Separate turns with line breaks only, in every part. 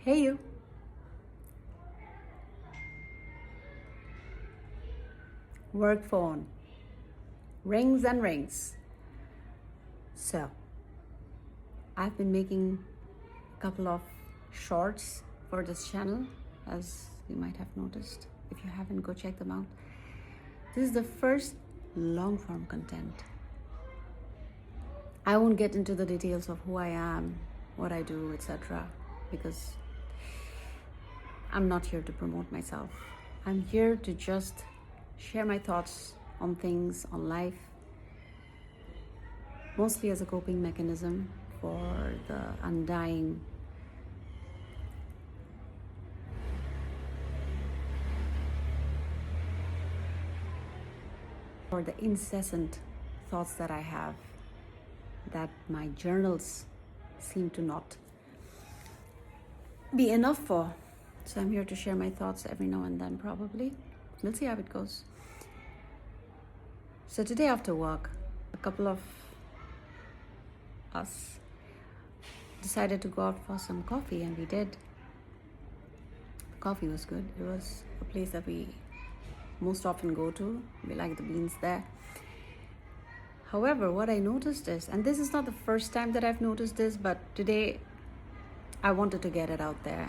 Hey you. Work phone. Rings and rings. So, I've been making a couple of shorts for this channel, as you might have noticed. If you haven't, go check them out. This is the first long form content. I won't get into the details of who I am, what I do, etc., because I'm not here to promote myself. I'm here to just share my thoughts on things, on life, mostly as a coping mechanism for the undying or the incessant thoughts that I have that my journals seem to not be enough for. So I'm here to share my thoughts every now and then, probably. We'll see how it goes. So today after work, a couple of us decided to go out for some coffee, and we did. The coffee was good. It was a place that we most often go to. We like the beans there. However, what I noticed is, and this is not the first time that I've noticed this, but today I wanted to get it out there.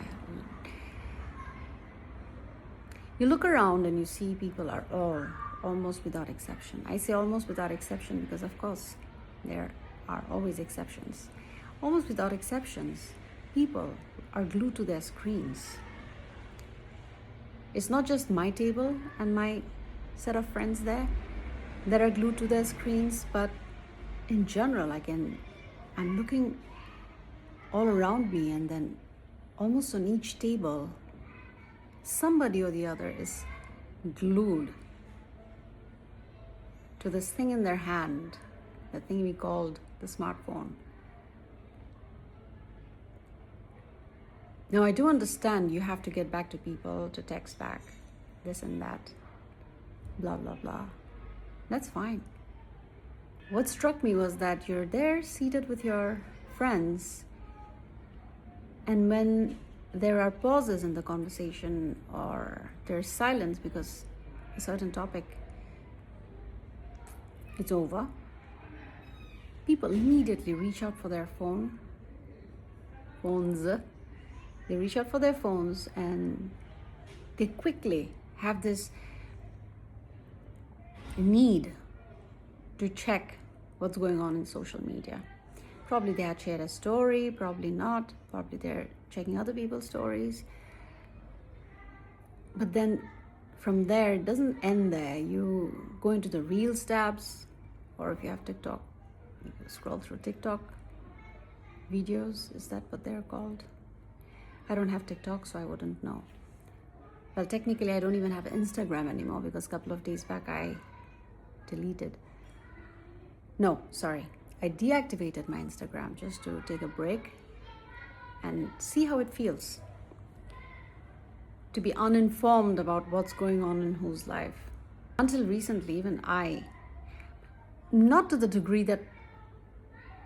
You look around and you see people are all, almost without exception. I say almost without exception because, of course, there are always exceptions. Almost without exceptions, people are glued to their screens. It's not just my table and my set of friends there that are glued to their screens, but in general, I'm looking all around me, and then almost on each table, somebody or the other is glued to this thing in their hand, the thing we called the smartphone. Now, I do understand you have to get back to people, to text back, this and that, blah, blah, blah. That's fine. What struck me was that you're there seated with your friends, and when there are pauses in the conversation or there's silence because a certain topic is over, people immediately reach out for their phones. They reach out for their phones, and they quickly have this need to check what's going on in social media. Probably they had shared a story, probably not, probably they're checking other people's stories. But then from there, it doesn't end there. You go into the Reels tabs, or if you have TikTok, you scroll through TikTok videos. Is that what they're called? I don't have TikTok, so I wouldn't know. Well, technically, I don't even have Instagram anymore because a couple of days back I deleted. No, sorry. I deactivated my Instagram just to take a break and see how it feels to be uninformed about what's going on in whose life. Until recently, even I, not to the degree that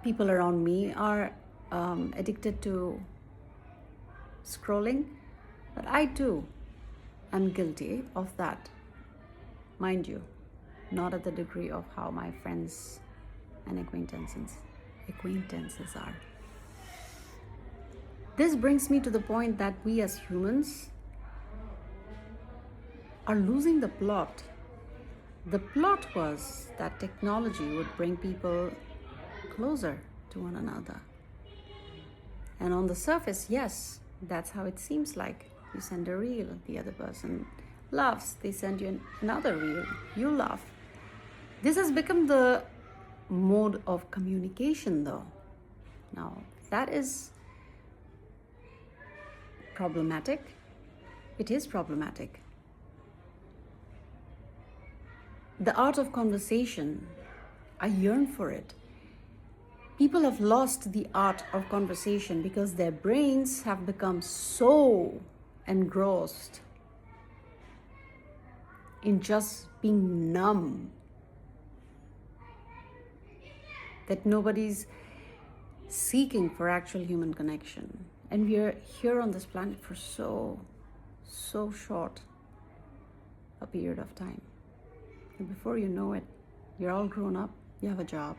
people around me are addicted to scrolling, but I too am guilty of that. Mind you, not at the degree of how my friends and acquaintances are. This brings me to the point that we as humans are losing the plot. The plot was that technology would bring people closer to one another. And on the surface, yes, that's how it seems like. You send a reel, the other person laughs, they send you another reel, you laugh. This has become the mode of communication, though. Now, that is problematic. It is problematic. The art of conversation, I yearn for it. People have lost the art of conversation because their brains have become so engrossed in just being numb that nobody's seeking for actual human connection. And we are here on this planet for so short a period of time. And before you know it, you're all grown up, you have a job,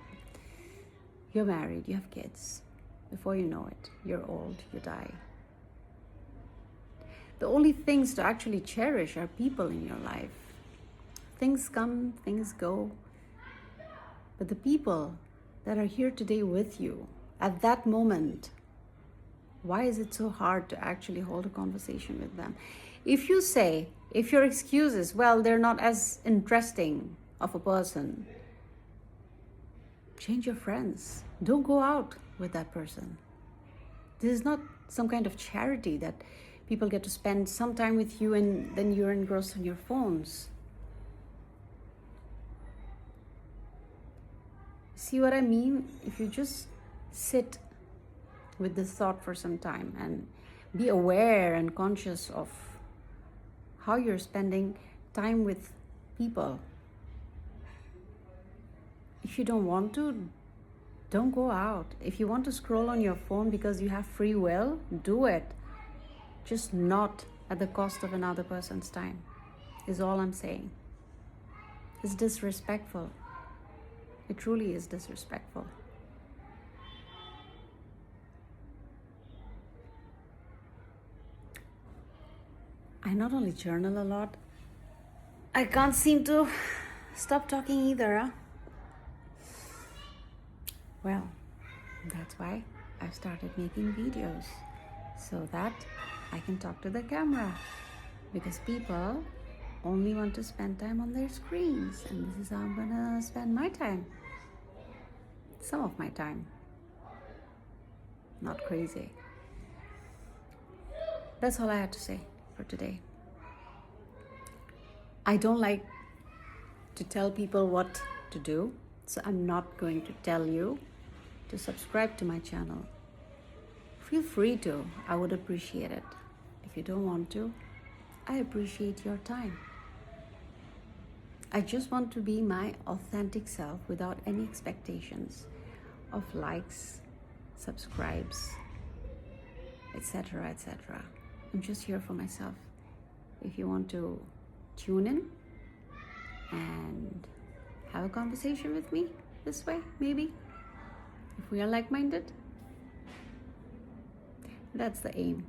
you're married, you have kids. Before you know it, you're old, you die. The only things to actually cherish are people in your life. Things come, things go. But the people that are here today with you at that moment, why is it so hard to actually hold a conversation with them? If your excuse is, well, they're not as interesting of a person, change your friends. Don't go out with that person. This is not some kind of charity that people get to spend some time with you and then you're engrossed on your phones. See what I mean? If you just sit with this thought for some time and be aware and conscious of how you're spending time with people. If you don't want to, don't go out. If you want to scroll on your phone because you have free will, do it. Just not at the cost of another person's time, is all I'm saying. It's disrespectful. It truly is disrespectful. I not only journal a lot, I can't seem to stop talking either, huh? Well, that's why I've started making videos, so that I can talk to the camera. Because people only want to spend time on their screens, and this is how I'm gonna spend my time. Some of my time. Not crazy. That's all I had to say for today. I don't like to tell people what to do, so I'm not going to tell you to subscribe to my channel. Feel free to. I would appreciate it. If you don't want to, I appreciate your time. I just want to be my authentic self without any expectations of likes, subscribes, etc., etc. I'm just here for myself. If you want to tune in and have a conversation with me this way, maybe, if we are like-minded, that's the aim.